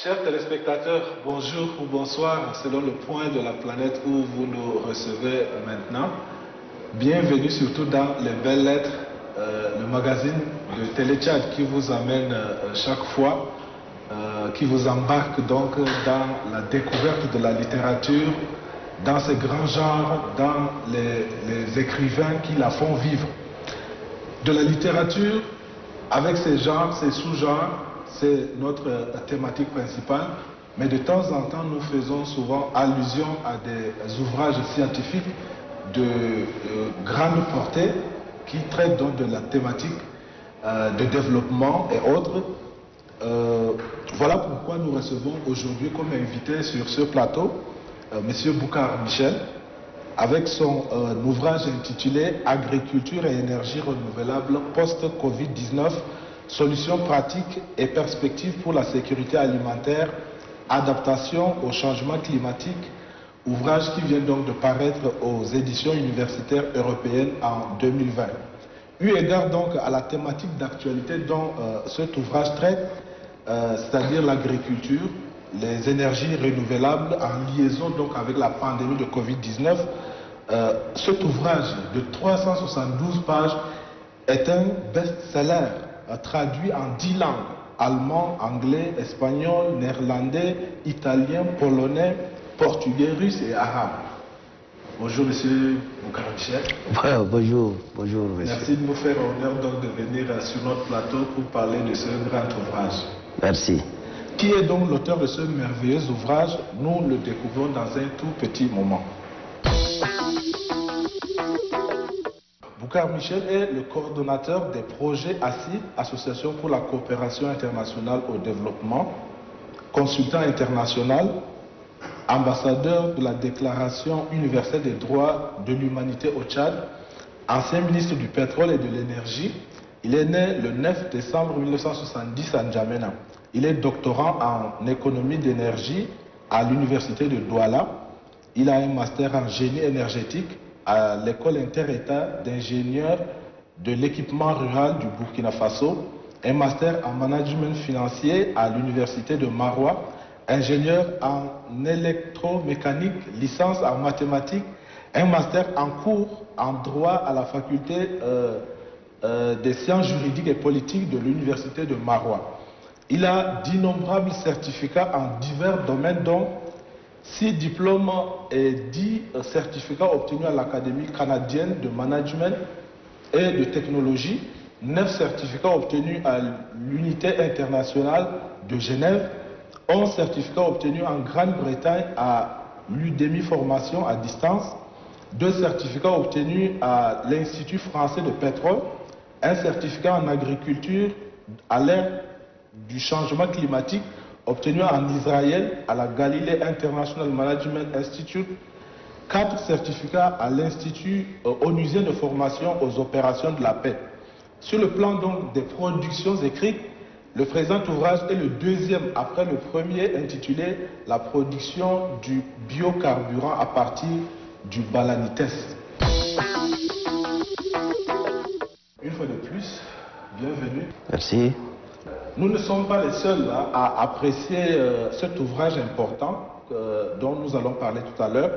Chers téléspectateurs, bonjour ou bonsoir, selon le point de la planète où vous nous recevez maintenant. Bienvenue surtout dans les belles lettres, le magazine de Télétchad qui vous amène chaque fois, qui vous embarque donc dans la découverte de la littérature, dans ces grands genres, dans les écrivains qui la font vivre. De la littérature, avec ses genres, ses sous-genres, c'est notre thématique principale, mais de temps en temps, nous faisons souvent allusion à des ouvrages scientifiques de grande portée qui traitent donc de la thématique de développement et autres. Voilà pourquoi nous recevons aujourd'hui comme invité sur ce plateau M. Boucar Michel, avec son ouvrage intitulé Agriculture et énergie renouvelable post-Covid-19, solutions pratiques et perspectives pour la sécurité alimentaire, adaptation au changement climatique, ouvrage qui vient donc de paraître aux éditions universitaires européennes en 2020. Eu égard donc à la thématique d'actualité dont cet ouvrage traite, c'est-à-dire l'agriculture, les énergies renouvelables en liaison donc avec la pandémie de Covid-19, cet ouvrage de 372 pages est un best-seller traduit en 10 langues, allemand, anglais, espagnol, néerlandais, italien, polonais, portugais, russe et arabe. Bonjour Monsieur Boucar Michel. Bonjour monsieur. Merci de nous faire l'honneur donc de venir sur notre plateau pour parler de ce grand ouvrage. Merci. Qui est donc l'auteur de ce merveilleux ouvrage? Nous le découvrons dans un tout petit moment. Boucar Michel est le coordonnateur des projets ACID, Association pour la coopération internationale au développement, consultant international, ambassadeur de la Déclaration universelle des droits de l'humanité au Tchad, ancien ministre du pétrole et de l'énergie. Il est né le 9 décembre 1970 à N'Djamena. Il est doctorant en économie d'énergie à l'université de Douala. Il a un master en génie énergétique à l'école inter-État d'ingénieurs de l'équipement rural du Burkina Faso, un master en management financier à l'université de Maroua, ingénieur en électromécanique, licence en mathématiques, un master en cours en droit à la faculté des sciences juridiques et politiques de l'université de Maroua. Il a d'innombrables certificats en divers domaines, dont 6 diplômes et 10 certificats obtenus à l'Académie canadienne de management et de technologie, 9 certificats obtenus à l'Unité internationale de Genève, 11 certificats obtenus en Grande-Bretagne à l'Udemy formation à distance, 2 certificats obtenus à l'Institut français de pétrole, un certificat en agriculture à l'ère du changement climatique obtenu en Israël à la Galilee International Management Institute, 4 certificats à l'Institut onusien de formation aux opérations de la paix. Sur le plan donc des productions écrites, le présent ouvrage est le deuxième après le premier intitulé La production du biocarburant à partir du balanites. Une fois de plus, bienvenue. Merci. Nous ne sommes pas les seuls à apprécier cet ouvrage important dont nous allons parler tout à l'heure.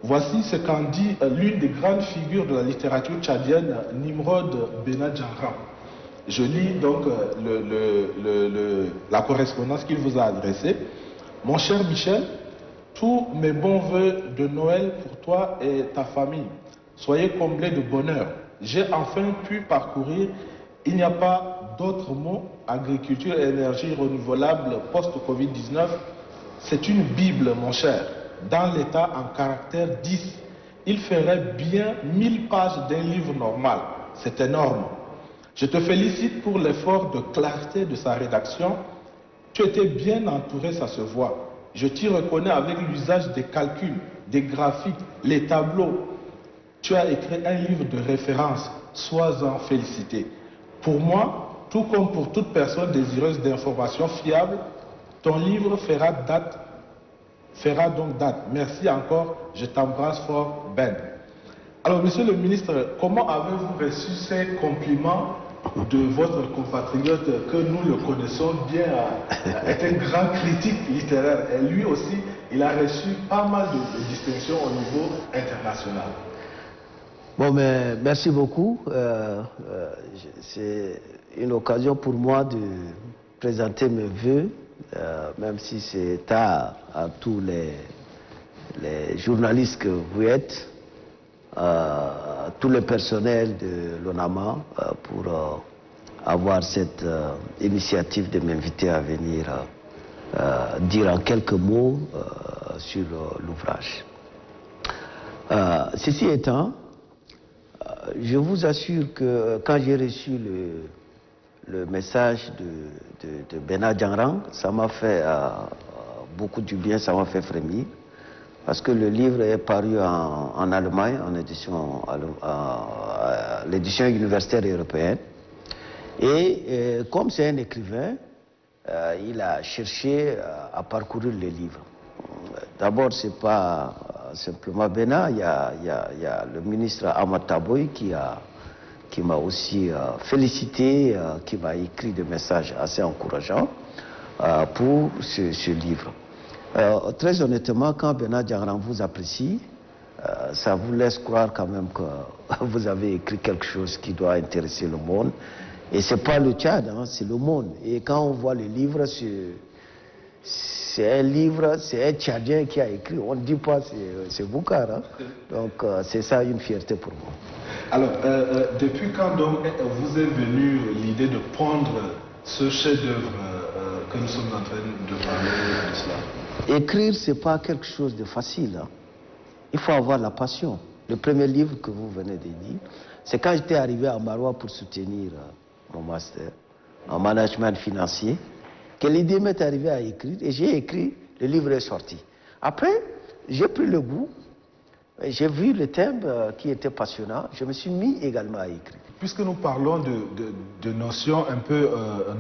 Voici ce qu'en dit l'une des grandes figures de la littérature tchadienne, Nimrod Benadjanran. Je lis donc la correspondance qu'il vous a adressée. Mon cher Michel, tous mes bons voeux de Noël pour toi et ta famille. Soyez comblés de bonheur. J'ai enfin pu parcourir, il n'y a pas d'autres mots, agriculture et énergie renouvelable post-Covid-19, c'est une Bible, mon cher, dans l'état en caractère 10. Il ferait bien 1000 pages d'un livre normal. C'est énorme. Je te félicite pour l'effort de clarté de sa rédaction. Tu étais bien entouré, ça se voit. Je t'y reconnais avec l'usage des calculs, des graphiques, les tableaux. Tu as écrit un livre de référence. Sois-en félicité. Pour moi, tout comme pour toute personne désireuse d'informations fiables, ton livre fera donc date. Merci encore, je t'embrasse fort, Ben. Alors, monsieur le ministre, comment avez-vous reçu ces compliments de votre compatriote que nous le connaissons bien est un grand critique littéraire. Et lui aussi, il a reçu pas mal de distinctions au niveau international. Bon, mais merci beaucoup. C'est une occasion pour moi de présenter mes vœux, même si c'est tard, à tous les journalistes que vous êtes, tout le personnel de l'ONAMA, pour avoir cette initiative de m'inviter à venir dire en quelques mots sur l'ouvrage. Ceci étant, je vous assure que quand j'ai reçu le message de Bernard Diangrang, ça m'a fait beaucoup du bien, ça m'a fait frémir, parce que le livre est paru en Allemagne, en édition, l'édition universitaire européenne. Et comme c'est un écrivain, il a cherché à parcourir le livre. D'abord, c'est pas simplement Bernard, il y a le ministre Ahmad Taboy qui m'a aussi félicité, qui m'a écrit des messages assez encourageants pour ce livre. Très honnêtement, quand Bernard Diangrang vous apprécie, ça vous laisse croire quand même que vous avez écrit quelque chose qui doit intéresser le monde. Et c'est pas le Tchad, hein, c'est le monde. Et quand on voit le livre, c'est un livre, c'est un Tchadien qui a écrit. On ne dit pas c'est Boukhar. Hein. Donc c'est ça une fierté pour moi. Alors, depuis quand donc vous est venue l'idée de prendre ce chef-d'œuvre que nous sommes en train de parler de cela? Écrire, c'est pas quelque chose de facile. Hein. Il faut avoir la passion. Le premier livre que vous venez de dire, c'est quand j'étais arrivé à Maroua pour soutenir mon master en management financier, que l'idée m'est arrivée à écrire, et j'ai écrit, le livre est sorti. Après, j'ai pris le goût, j'ai vu le thème qui était passionnant, je me suis mis également à écrire. Puisque nous parlons de notions un peu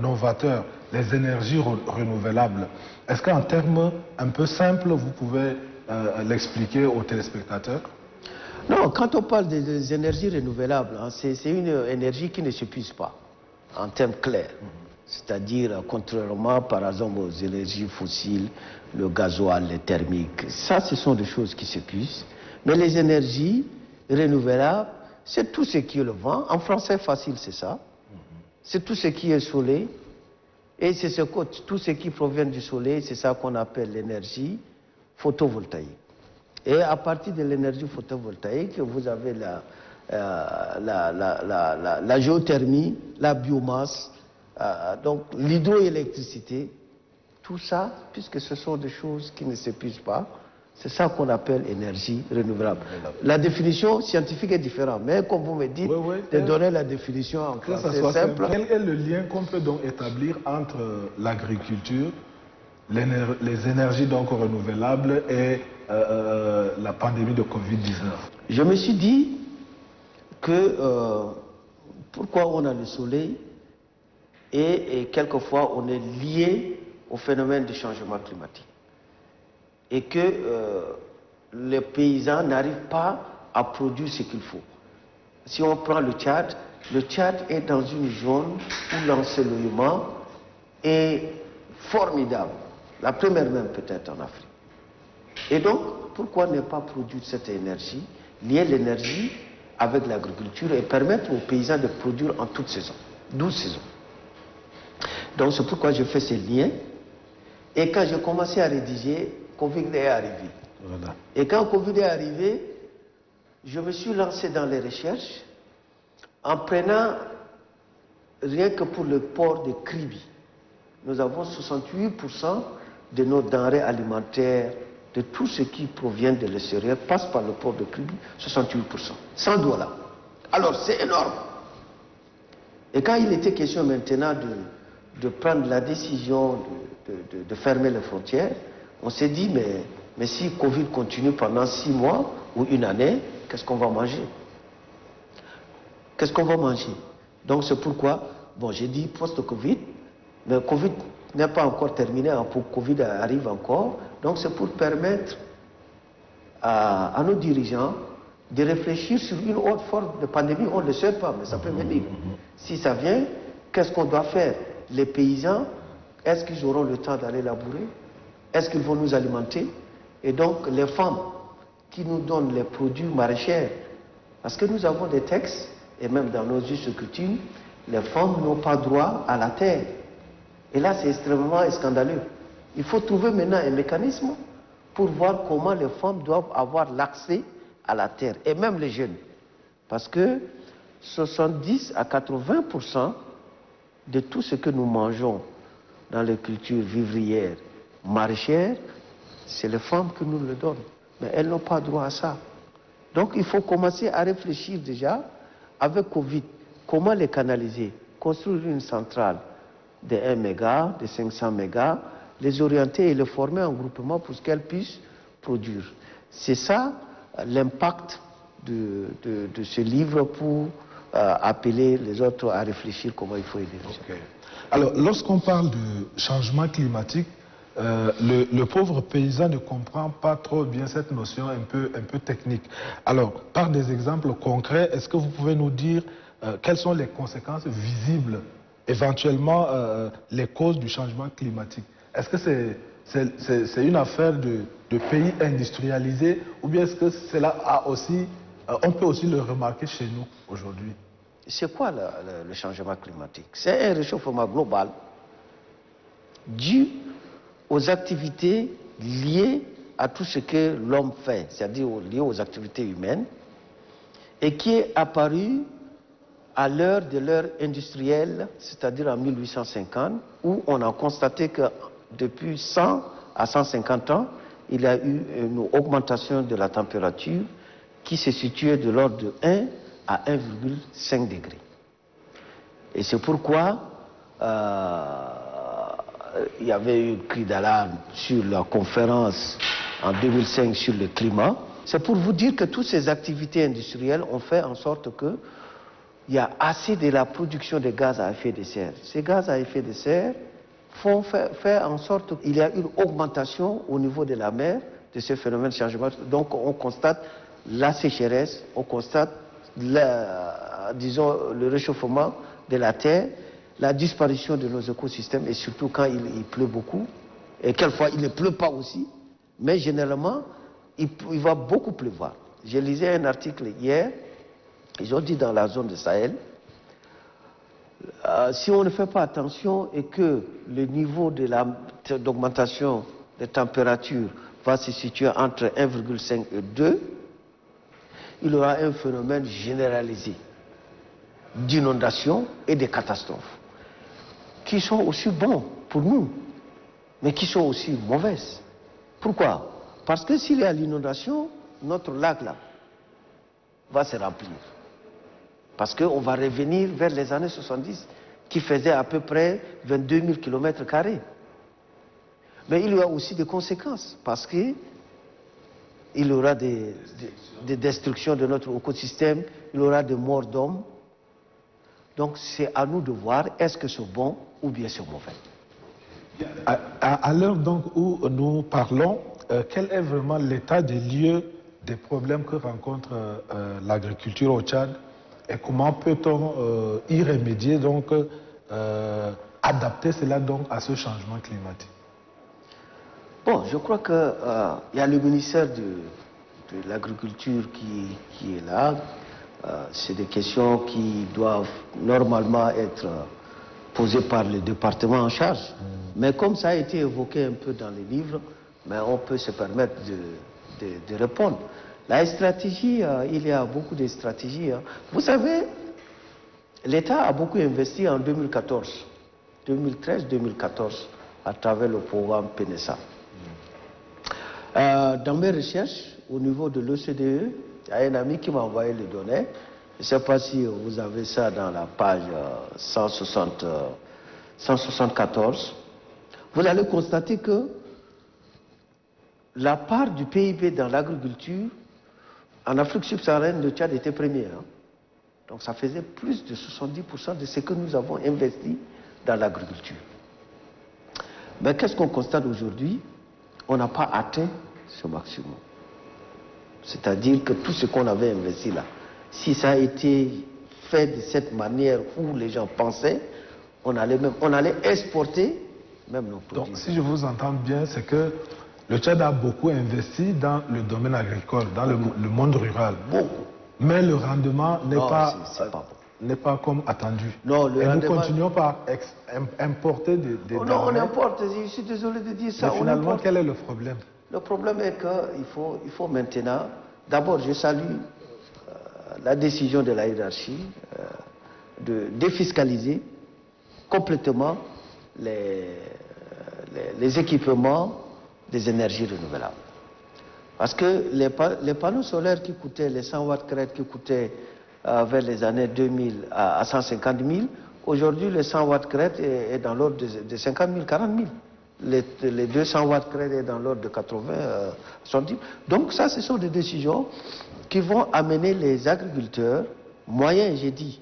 novateurs, les énergies renouvelables, est-ce qu'en termes un peu simples, vous pouvez l'expliquer aux téléspectateurs? Non, quand on parle des énergies renouvelables, hein, c'est une énergie qui ne s'épuise pas, en termes clairs. C'est-à-dire, contrairement par exemple aux énergies fossiles, le gasoil, les thermiques, ça ce sont des choses qui s'épuisent. Mais les énergies renouvelables, c'est tout ce qui est le vent. En français facile, c'est ça. C'est tout ce qui est soleil. Et c'est tout ce qui provient du soleil, c'est ça qu'on appelle l'énergie photovoltaïque. Et à partir de l'énergie photovoltaïque, vous avez la géothermie, la biomasse, donc l'hydroélectricité. Tout ça, puisque ce sont des choses qui ne s'épuisent pas, c'est ça qu'on appelle énergie renouvelable. La définition scientifique est différente, mais comme vous me dites, de donner la définition en français simple. Quel est le lien qu'on peut donc établir entre l'agriculture, les énergies donc renouvelables et la pandémie de Covid-19? Je me suis dit que pourquoi on a le soleil et quelquefois on est lié au phénomène du changement climatique. Et que les paysans n'arrivent pas à produire ce qu'il faut. Si on prend le Tchad est dans une zone où l'ensoleillement est formidable. La première même peut-être en Afrique. Et donc, pourquoi ne pas produire cette énergie, lier l'énergie avec l'agriculture et permettre aux paysans de produire en toute saison, 12 saisons. Donc c'est pourquoi je fais ces liens. Et quand j'ai commencé à rédiger, Covid est arrivé. Voilà. Et quand Covid est arrivé, je me suis lancé dans les recherches en prenant, rien que pour le port de Kribi, nous avons 68% de nos denrées alimentaires, de tout ce qui provient de l'extérieur, passe par le port de Kribi, 68%, $100. Alors c'est énorme. Et quand il était question maintenant de prendre la décision de fermer les frontières, on s'est dit, mais si Covid continue pendant 6 mois ou une année, qu'est-ce qu'on va manger? Qu'est-ce qu'on va manger? Donc c'est pourquoi, bon, j'ai dit post-Covid, mais Covid n'est pas encore terminé, hein, pour Covid arrive encore, donc c'est pour permettre à nos dirigeants de réfléchir sur une autre forme de pandémie. On ne le sait pas, mais ça peut venir. Si ça vient, qu'est-ce qu'on doit faire? Les paysans, est-ce qu'ils auront le temps d'aller labourer? Est-ce qu'ils vont nous alimenter? Et donc, les femmes qui nous donnent les produits maraîchers, parce que nous avons des textes, et même dans nos us et coutumes, les femmes n'ont pas droit à la terre. Et là, c'est extrêmement scandaleux. Il faut trouver maintenant un mécanisme pour voir comment les femmes doivent avoir l'accès à la terre, et même les jeunes. Parce que 70 à 80% de tout ce que nous mangeons dans les cultures vivrières, maraîchères, c'est les femmes qui nous le donnent. Mais elles n'ont pas droit à ça. Donc il faut commencer à réfléchir déjà, avec Covid, comment les canaliser, construire une centrale de 1 méga, de 500 mégas, les orienter et les former en groupement pour qu'elles puissent produire. C'est ça l'impact de ce livre pour appeler les autres à réfléchir comment il faut aider. Okay. Alors, lorsqu'on parle de changement climatique, le pauvre paysan ne comprend pas trop bien cette notion un peu technique. Alors, par des exemples concrets, est-ce que vous pouvez nous dire quelles sont les conséquences visibles, éventuellement les causes du changement climatique? Est-ce que c'est une affaire de pays industrialisés, ou bien est-ce que cela a aussi, on peut aussi le remarquer chez nous aujourd'hui? C'est quoi le changement climatique? C'est un réchauffement global dû aux activités liées à tout ce que l'homme fait, c'est-à-dire liées aux activités humaines, et qui est apparu à l'heure de l'ère industrielle, c'est-à-dire en 1850, où on a constaté que depuis 100 à 150 ans, il y a eu une augmentation de la température qui se situait de l'ordre de 1 à 1,5 degrés. Et c'est pourquoi il y avait eu un cri d'alarme sur la conférence en 2005 sur le climat. C'est pour vous dire que toutes ces activités industrielles ont fait en sorte que il y a assez de la production de gaz à effet de serre. Ces gaz à effet de serre font faire en sorte qu'il y a une augmentation au niveau de la mer de ce phénomène de changement. Donc on constate la sécheresse, on constate disons, le réchauffement de la terre, la disparition de nos écosystèmes, et surtout quand il pleut beaucoup, et quelquefois il ne pleut pas aussi, mais généralement il va beaucoup pleuvoir. Je lisais un article hier, ils ont dit dans la zone de Sahel, si on ne fait pas attention et que le niveau d'augmentation de température va se situer entre 1,5 et 2, il y aura un phénomène généralisé d'inondation et de catastrophes qui sont aussi bons pour nous, mais qui sont aussi mauvaises. Pourquoi? Parce que s'il y a l'inondation, notre lac là va se remplir. Parce qu'on va revenir vers les années 70, qui faisaient à peu près 22 000 km². Mais il y a aussi des conséquences, parce qu'il y aura des destructions de notre écosystème, il y aura des morts d'hommes. Donc c'est à nous de voir, est-ce que c'est bon ou bien c'est mauvais. À l'heure donc où nous parlons, quel est vraiment l'état des lieux des problèmes que rencontre l'agriculture au Tchad, et comment peut-on y remédier, donc adapter cela donc à ce changement climatique? Bon, je crois qu'il y a le ministère de l'Agriculture qui est là. C'est des questions qui doivent normalement être posées par le département en charge. Mais comme ça a été évoqué un peu dans les livres, mais on peut se permettre de répondre. La stratégie, il y a beaucoup de stratégies. Vous savez, l'État a beaucoup investi en 2014, 2013-2014, à travers le programme PNSA. Dans mes recherches, au niveau de l'OCDE, il y a un ami qui m'a envoyé les données. Je ne sais pas si vous avez ça dans la page 174. Vous allez constater que la part du PIB dans l'agriculture, en Afrique subsaharienne, le Tchad était premier. Donc ça faisait plus de 70% de ce que nous avons investi dans l'agriculture. Mais qu'est-ce qu'on constate aujourd'hui? On n'a pas atteint ce maximum. C'est-à-dire que tout ce qu'on avait investi là, si ça a été fait de cette manière où les gens pensaient, on allait exporter même nos produits. Donc, si je vous entends bien, c'est que le Tchad a beaucoup investi dans le domaine agricole, dans le monde rural. Beaucoup. Mais le rendement n'est pas comme attendu. Non, le Et rendement... nous continuons par importer des denrées. Non, on importe, je suis désolé de dire ça. Mais finalement, quel est le problème? Le problème est qu'il faut maintenant... D'abord, je salue la décision de la hiérarchie de défiscaliser complètement les équipements des énergies renouvelables. Parce que les panneaux solaires qui coûtaient, les 100 watts crête qui coûtaient vers les années 2000 à 150 000, aujourd'hui le 100 watts crête est dans l'ordre de 50 000, 40 000. Les 200 watts crête est dans l'ordre de 80, 70. Donc ça, ce sont des décisions qui vont amener les agriculteurs, moyens, j'ai dit,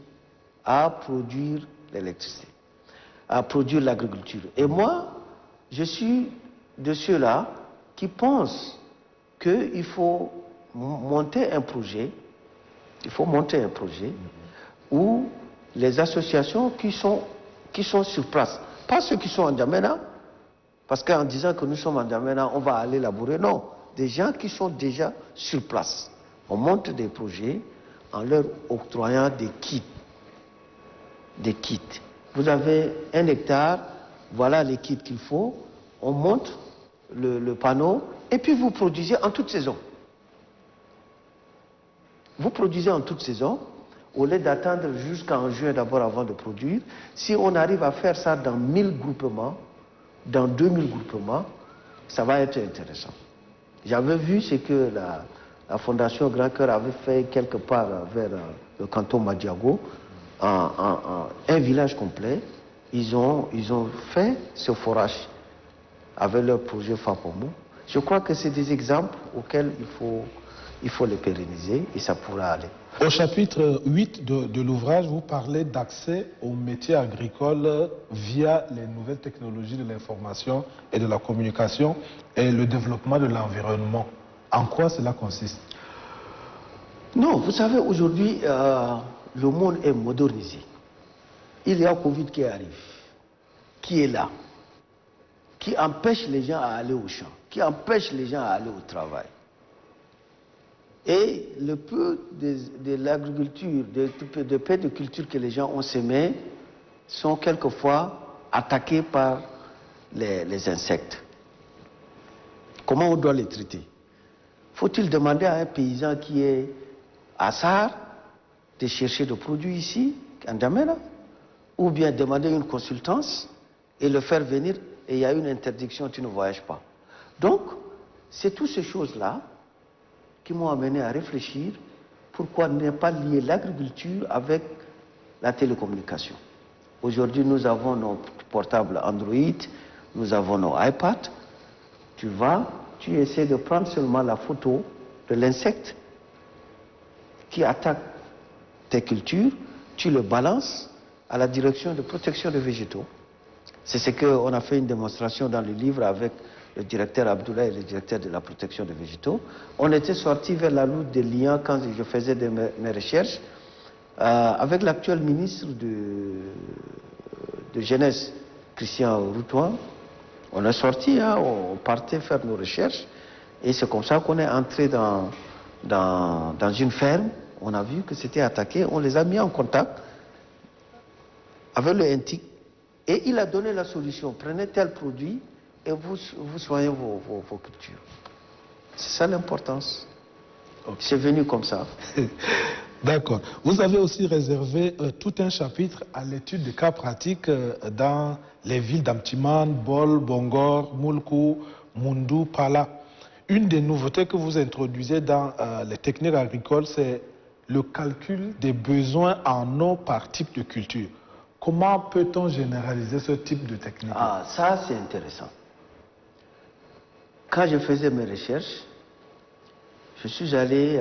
à produire l'électricité, à produire l'agriculture. Et moi, je suis de ceux-là qui pensent qu'il faut monter un projet, où les associations qui sont sur place, pas ceux qui sont en N'Djamena, parce qu'en disant que nous sommes en N'Djamena, on va aller labourer, non, des gens qui sont déjà sur place. On monte des projets en leur octroyant des kits. Des kits. Vous avez 1 hectare, voilà les kits qu'il faut, on monte le panneau et puis vous produisez en toute saison. Vous produisez en toute saison, au lieu d'attendre jusqu'en juin d'abord avant de produire. Si on arrive à faire ça dans 1000 groupements, dans 2000 groupements, ça va être intéressant. J'avais vu ce que la Fondation Grand Cœur avait fait quelque part vers le canton Madiago, un village complet. Ils ont fait ce forage avec leur projet FAPOMO. Je crois que c'est des exemples auxquels il faut les pérenniser et ça pourra aller. Au chapitre 8 de l'ouvrage, vous parlez d'accès aux métiers agricoles via les nouvelles technologies de l'information et de la communication et le développement de l'environnement. En quoi cela consiste? Non, vous savez, aujourd'hui, le monde est modernisé. Il y a Covid qui arrive, qui est là, qui empêche les gens à aller au champ, qui empêche les gens à aller au travail. Et le peu de l'agriculture, de peu de culture que les gens ont semé, sont quelquefois attaqués par les insectes. Comment on doit les traiter? Faut-il demander à un paysan qui est à Sahar de chercher des produits ici, en N'Djamena, ou bien demander une consultance et le faire venir et il y a une interdiction, tu ne voyages pas. Donc, c'est toutes ces choses-là qui m'ont amené à réfléchir pourquoi ne pas lier l'agriculture avec la télécommunication. Aujourd'hui, nous avons nos portables Android, nous avons nos iPads. Tu essaies de prendre seulement la photo de l'insecte qui attaque tes cultures, tu le balances à la direction de protection des végétaux. C'est ce qu'on a fait une démonstration dans le livre avec le directeur Abdoulaye et le directeur de la protection des végétaux. On était sorti vers la route de Lyon quand je faisais mes recherches avec l'actuel ministre de Jeunesse, Christian Routouan. On est sorti, on partait faire nos recherches et c'est comme ça qu'on est entré dans une ferme. On a vu que c'était attaqué, on les a mis en contact avec le NTIC et il a donné la solution. Prenez tel produit et vous soignez vos cultures. C'est ça l'importance. Okay. C'est venu comme ça. D'accord. Vous avez aussi réservé tout un chapitre à l'étude de cas pratiques dans les villes d'Amtiman, Bol, Bongor, Moulkou, Moundou, Pala. Une des nouveautés que vous introduisez dans les techniques agricoles, c'est le calcul des besoins en eau par type de culture. Comment peut-on généraliser ce type de technique? Ah, ça c'est intéressant. Quand je faisais mes recherches, je suis allé,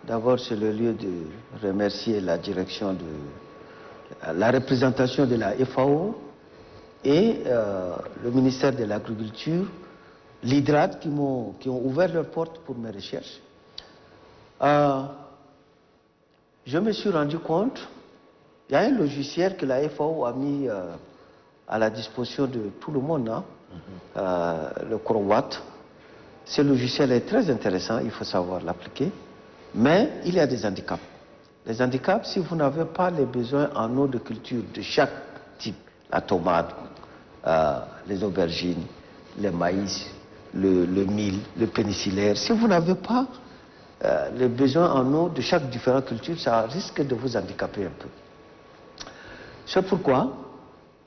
d'abord c'est le lieu de remercier la direction de la représentation de la FAO et le ministère de l'Agriculture, l'IDRAD qui ont ouvert leurs portes pour mes recherches. Je me suis rendu compte, il y a un logiciel que la FAO a mis à la disposition de tout le monde, hein, le CROWAT. Ce logiciel est très intéressant, il faut savoir l'appliquer, mais il y a des handicaps. Les handicaps, si vous n'avez pas les besoins en eau de culture de chaque type, la tomate, les aubergines, le maïs, le mil, le pénissillaire, si vous n'avez pas les besoins en eau de chaque différente culture, ça risque de vous handicaper un peu. C'est pourquoi,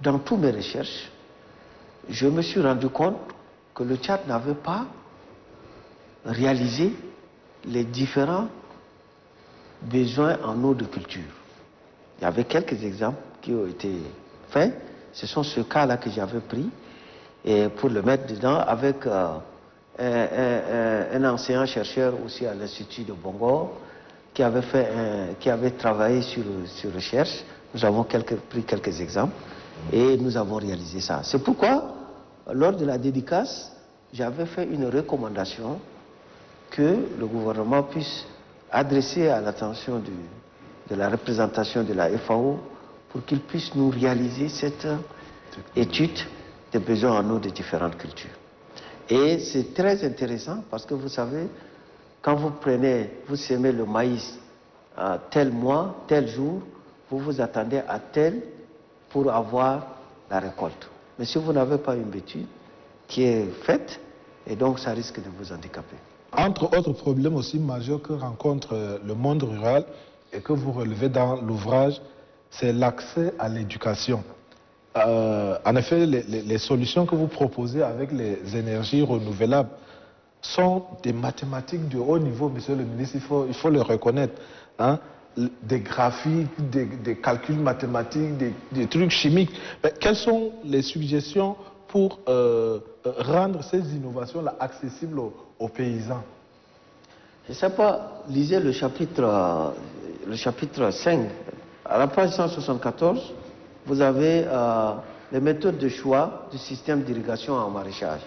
dans toutes mes recherches, je me suis rendu compte que le Tchad n'avait pas réalisé les différents besoins en eau de culture. Il y avait quelques exemples qui ont été faits. Ce sont ce cas-là que j'avais pris et pour le mettre dedans avec un enseignant-chercheur aussi à l'Institut de Bangor qui avait travaillé sur recherche. Nous avons pris quelques exemples et nous avons réalisé ça. C'est pourquoi, lors de la dédicace, j'avais fait une recommandation que le gouvernement puisse adresser à l'attention de la représentation de la FAO pour qu'il puisse nous réaliser cette étude des besoins en eau de différentes cultures. Et c'est très intéressant parce que vous savez, quand vous semez le maïs à tel mois, tel jour, vous vous attendez à tel pour avoir la récolte. Mais si vous n'avez pas une étude qui est faite, et donc ça risque de vous handicaper. Entre autres problèmes aussi majeurs que rencontre le monde rural et que vous relevez dans l'ouvrage, c'est l'accès à l'éducation. En effet, les solutions que vous proposez avec les énergies renouvelables sont des mathématiques de haut niveau, monsieur le ministre, il faut le reconnaître. Hein? Des graphiques, des calculs mathématiques, des trucs chimiques. Mais quelles sont les suggestions pour rendre ces innovations-là accessibles aux paysans? Je ne sais pas, lisez le chapitre 5. À la page 174, vous avez les méthodes de choix du système d'irrigation en maraîchage.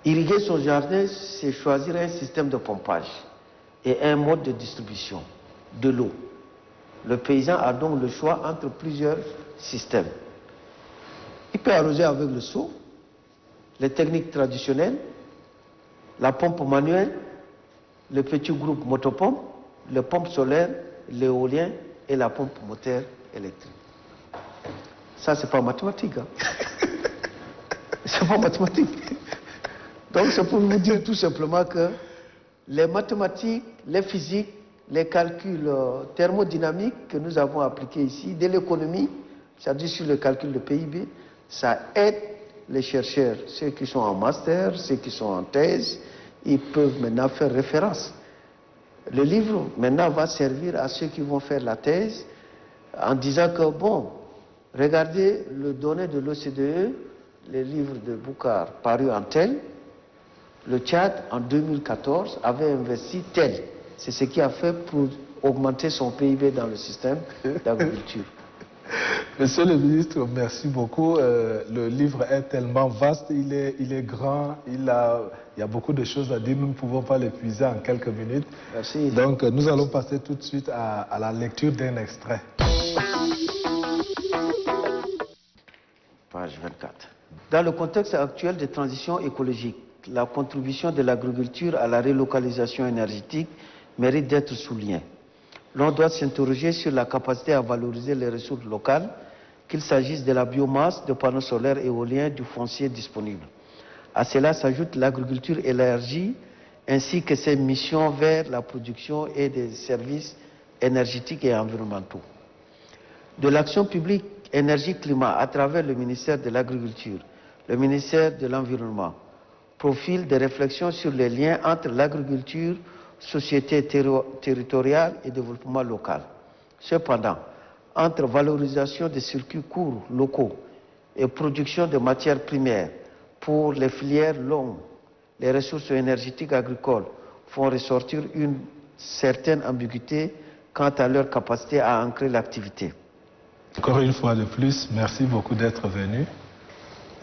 Irriguer son jardin, c'est choisir un système de pompage et un mode de distribution de l'eau. Le paysan a donc le choix entre plusieurs systèmes. Il peut arroser avec le seau, les techniques traditionnelles, la pompe manuelle, le petit groupe motopompe, les pompes solaires, l'éolien et la pompe moteur électrique. Ça, c'est pas mathématique. Hein? C'est pas mathématique. Donc, c'est pour vous dire tout simplement que les mathématiques, les physiques, les calculs thermodynamiques que nous avons appliqués ici, de l'économie, c'est-à-dire sur le calcul de PIB, ça aide les chercheurs, ceux qui sont en master, ceux qui sont en thèse, ils peuvent maintenant faire référence. Le livre, maintenant, va servir à ceux qui vont faire la thèse en disant que, bon, regardez le données de l'OCDE, les livres de Boucar parus en tel, le Tchad, en 2014, avait investi tel. C'est ce qui a fait pour augmenter son PIB dans le système d'agriculture. Monsieur le ministre, merci beaucoup. Le livre est tellement vaste, il est grand, il y a beaucoup de choses à dire. Nous ne pouvons pas l'épuiser en quelques minutes. Merci. Donc, nous allons passer tout de suite à la lecture d'un extrait. Page 24. Dans le contexte actuel de transition écologique, la contribution de l'agriculture à la relocalisation énergétique mérite d'être soulignée. L'on doit s'interroger sur la capacité à valoriser les ressources locales, qu'il s'agisse de la biomasse, de panneaux solaires, éoliens, du foncier disponible. À cela s'ajoute l'agriculture élargie, ainsi que ses missions vers la production et des services énergétiques et environnementaux. De l'action publique énergie-climat à travers le ministère de l'Agriculture, le ministère de l'Environnement, profile des réflexions sur les liens entre l'agriculture, société territoriale et développement local. Cependant, entre valorisation des circuits courts locaux et production de matières primaires pour les filières longues, les ressources énergétiques agricoles font ressortir une certaine ambiguïté quant à leur capacité à ancrer l'activité. Encore une fois de plus, merci beaucoup d'être venu.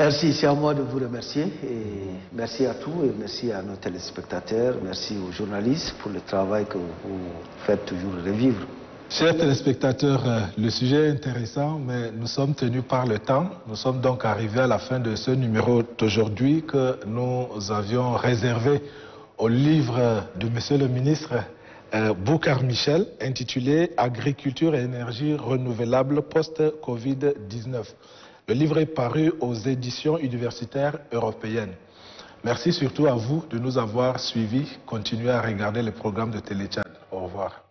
Merci, c'est à moi de vous remercier. Et merci à tous et merci à nos téléspectateurs, merci aux journalistes pour le travail que vous faites toujours revivre. Chers téléspectateurs, le sujet est intéressant, mais nous sommes tenus par le temps. Nous sommes donc arrivés à la fin de ce numéro d'aujourd'hui que nous avions réservé au livre de Monsieur le ministre Boucar Michel, intitulé « Agriculture et énergie renouvelable post-Covid-19 ». Le livre est paru aux éditions universitaires européennes. Merci surtout à vous de nous avoir suivis. Continuez à regarder les programmes de Télé Tchad. Au revoir.